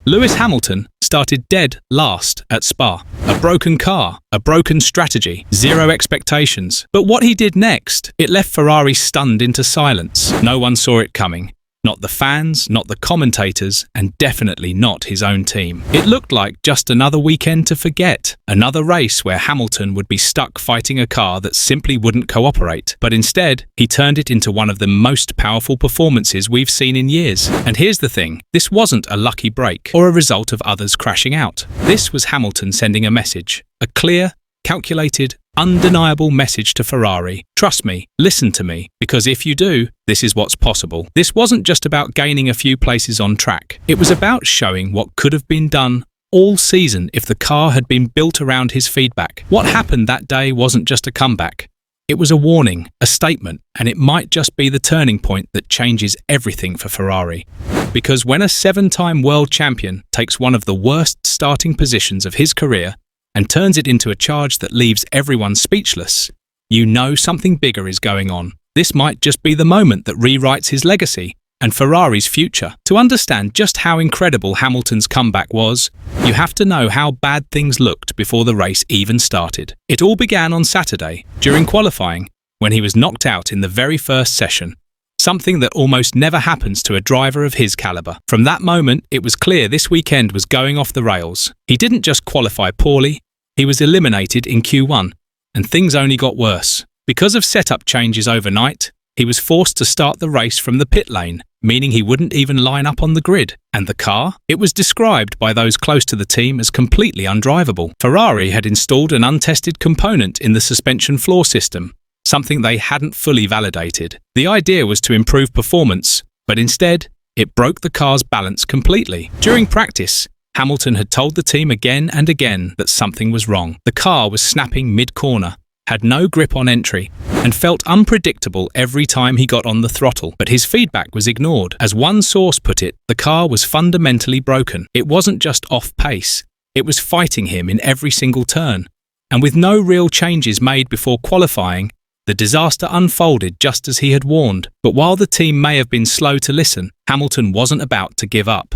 Lewis Hamilton started dead last at Spa. A broken car, a broken strategy, zero expectations. But what he did next, it left Ferrari stunned into silence. No one saw it coming. Not the fans, not the commentators, and definitely not his own team. It looked like just another weekend to forget. Another race where Hamilton would be stuck fighting a car that simply wouldn't cooperate. But instead, he turned it into one of the most powerful performances we've seen in years. And here's the thing, this wasn't a lucky break or a result of others crashing out. This was Hamilton sending a message. A clear, calculated, undeniable message to Ferrari. Trust me, listen to me, because if you do, this is what's possible. This wasn't just about gaining a few places on track. It was about showing what could have been done all season if the car had been built around his feedback. What happened that day wasn't just a comeback. It was a warning, a statement, and it might just be the turning point that changes everything for Ferrari. Because when a 7-time world champion takes one of the worst starting positions of his career and turns it into a charge that leaves everyone speechless, you know something bigger is going on. This might just be the moment that rewrites his legacy and Ferrari's future. To understand just how incredible Hamilton's comeback was, you have to know how bad things looked before the race even started. It all began on Saturday, during qualifying, when he was knocked out in the very first session. Something that almost never happens to a driver of his caliber. From that moment, it was clear this weekend was going off the rails. He didn't just qualify poorly, he was eliminated in Q1, and things only got worse. Because of setup changes overnight, he was forced to start the race from the pit lane, meaning he wouldn't even line up on the grid. And the car? It was described by those close to the team as completely undrivable. Ferrari had installed an untested component in the suspension floor system, something they hadn't fully validated. The idea was to improve performance, but instead, it broke the car's balance completely. During practice, Hamilton had told the team again and again that something was wrong. The car was snapping mid-corner, had no grip on entry, and felt unpredictable every time he got on the throttle. But his feedback was ignored. As one source put it, the car was fundamentally broken. It wasn't just off pace, it was fighting him in every single turn. And with no real changes made before qualifying, the disaster unfolded just as he had warned. But while the team may have been slow to listen, Hamilton wasn't about to give up.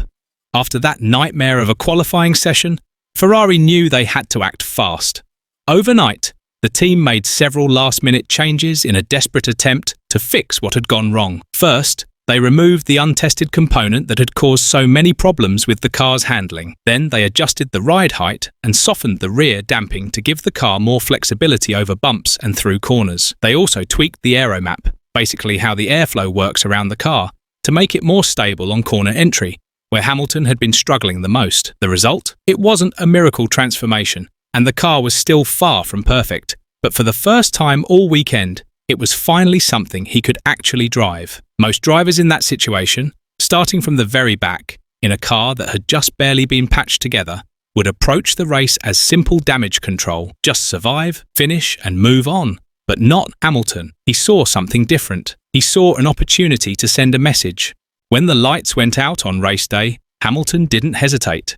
After that nightmare of a qualifying session, Ferrari knew they had to act fast. Overnight, the team made several last-minute changes in a desperate attempt to fix what had gone wrong. First, they removed the untested component that had caused so many problems with the car's handling. Then they adjusted the ride height and softened the rear damping to give the car more flexibility over bumps and through corners. They also tweaked the aero map, basically how the airflow works around the car, to make it more stable on corner entry, where Hamilton had been struggling the most. The result? It wasn't a miracle transformation, and the car was still far from perfect. But for the first time all weekend, it was finally something he could actually drive. Most drivers in that situation, starting from the very back, in a car that had just barely been patched together, would approach the race as simple damage control, just survive, finish, and move on. But not Hamilton. He saw something different. He saw an opportunity to send a message. When the lights went out on race day, Hamilton didn't hesitate.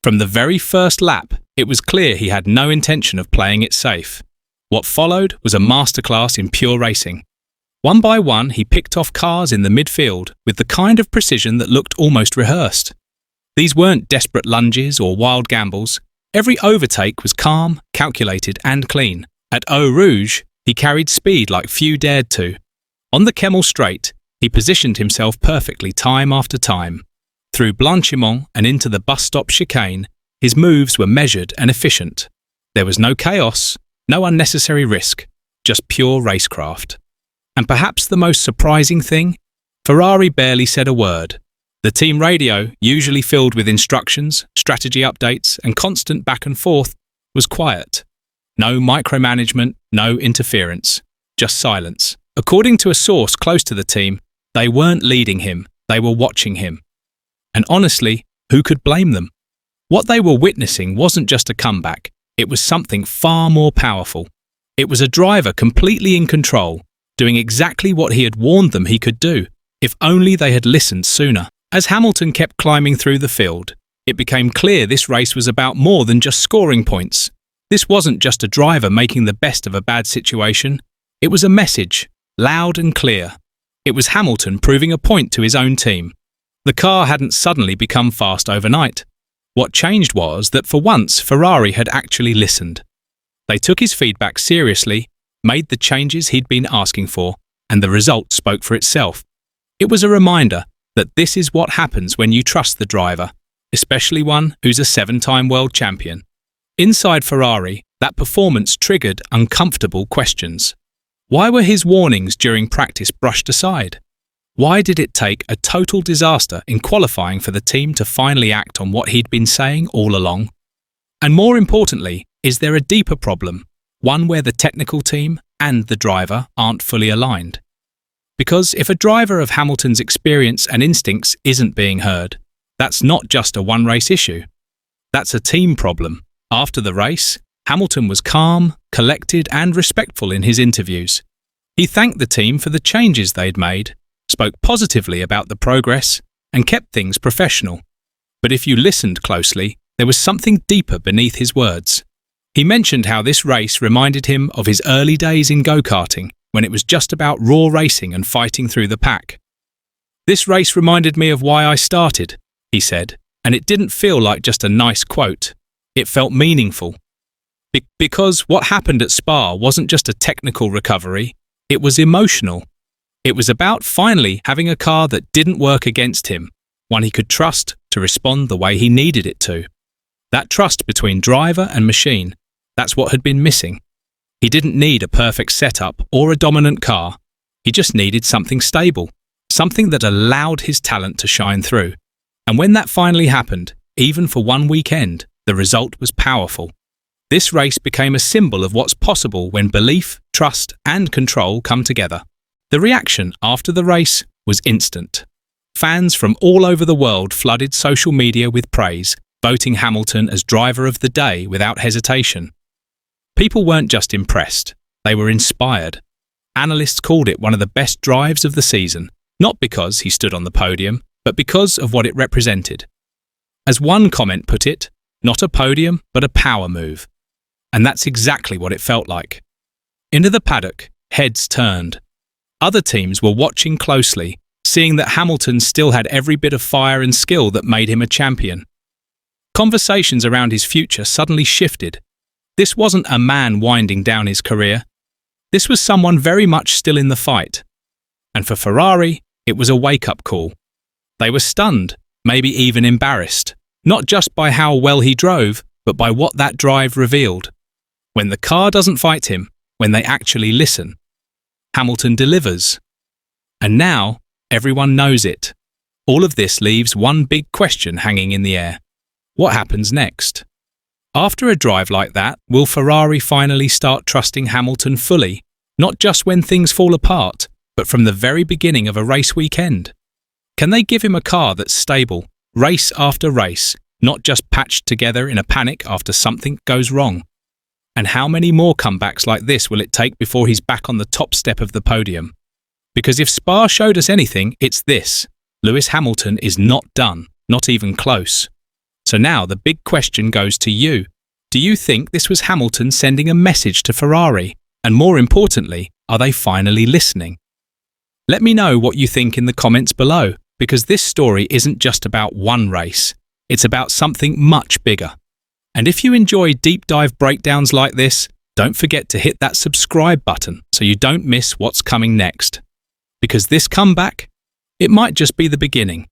From the very first lap, it was clear he had no intention of playing it safe. What followed was a masterclass in pure racing. One by one, he picked off cars in the midfield with the kind of precision that looked almost rehearsed. These weren't desperate lunges or wild gambles. Every overtake was calm, calculated, and clean. At Eau Rouge, he carried speed like few dared to. On the Kemmel Straight, he positioned himself perfectly time after time. Through Blanchimont and into the bus stop chicane, his moves were measured and efficient. There was no chaos, no unnecessary risk, just pure racecraft. And perhaps the most surprising thing? Ferrari barely said a word. The team radio, usually filled with instructions, strategy updates, and constant back and forth, was quiet. No micromanagement, no interference, just silence. According to a source close to the team, they weren't leading him, they were watching him. And honestly, who could blame them? What they were witnessing wasn't just a comeback. It was something far more powerful. It was a driver completely in control, doing exactly what he had warned them he could do, if only they had listened sooner. As Hamilton kept climbing through the field, it became clear this race was about more than just scoring points. This wasn't just a driver making the best of a bad situation. It was a message, loud and clear. It was Hamilton proving a point to his own team. The car hadn't suddenly become fast overnight. What changed was that for once Ferrari had actually listened. They took his feedback seriously, made the changes he'd been asking for, and the result spoke for itself. It was a reminder that this is what happens when you trust the driver, especially one who's a 7-time world champion. Inside Ferrari, that performance triggered uncomfortable questions. Why were his warnings during practice brushed aside? Why did it take a total disaster in qualifying for the team to finally act on what he'd been saying all along? And more importantly, is there a deeper problem, one where the technical team and the driver aren't fully aligned? Because if a driver of Hamilton's experience and instincts isn't being heard, that's not just a one-race issue. That's a team problem. After the race, Hamilton was calm, collected, and respectful in his interviews. He thanked the team for the changes they'd made, spoke positively about the progress, and kept things professional. But if you listened closely, there was something deeper beneath his words. He mentioned how this race reminded him of his early days in go-karting, when it was just about raw racing and fighting through the pack. "This race reminded me of why I started," he said, and it didn't feel like just a nice quote. It felt meaningful. Because what happened at Spa wasn't just a technical recovery, it was emotional. It was about finally having a car that didn't work against him, one he could trust to respond the way he needed it to. That trust between driver and machine, that's what had been missing. He didn't need a perfect setup or a dominant car. He just needed something stable, something that allowed his talent to shine through. And when that finally happened, even for one weekend, the result was powerful. This race became a symbol of what's possible when belief, trust, and control come together. The reaction after the race was instant. Fans from all over the world flooded social media with praise, voting Hamilton as driver of the day without hesitation. People weren't just impressed, they were inspired. Analysts called it one of the best drives of the season, not because he stood on the podium, but because of what it represented. As one comment put it, not a podium, but a power move. And that's exactly what it felt like. Into the paddock, heads turned. Other teams were watching closely, seeing that Hamilton still had every bit of fire and skill that made him a champion. Conversations around his future suddenly shifted. This wasn't a man winding down his career. This was someone very much still in the fight. And for Ferrari, it was a wake-up call. They were stunned, maybe even embarrassed, not just by how well he drove, but by what that drive revealed. When the car doesn't fight him, when they actually listen, Hamilton delivers. And now, everyone knows it. All of this leaves one big question hanging in the air. What happens next? After a drive like that, will Ferrari finally start trusting Hamilton fully, not just when things fall apart, but from the very beginning of a race weekend? Can they give him a car that's stable, race after race, not just patched together in a panic after something goes wrong? And how many more comebacks like this will it take before he's back on the top step of the podium? Because if Spa showed us anything, it's this. Lewis Hamilton is not done, not even close. So now the big question goes to you. Do you think this was Hamilton sending a message to Ferrari? And more importantly, are they finally listening? Let me know what you think in the comments below, because this story isn't just about one race. It's about something much bigger. And if you enjoy deep dive breakdowns like this, don't forget to hit that subscribe button so you don't miss what's coming next. Because this comeback, it might just be the beginning.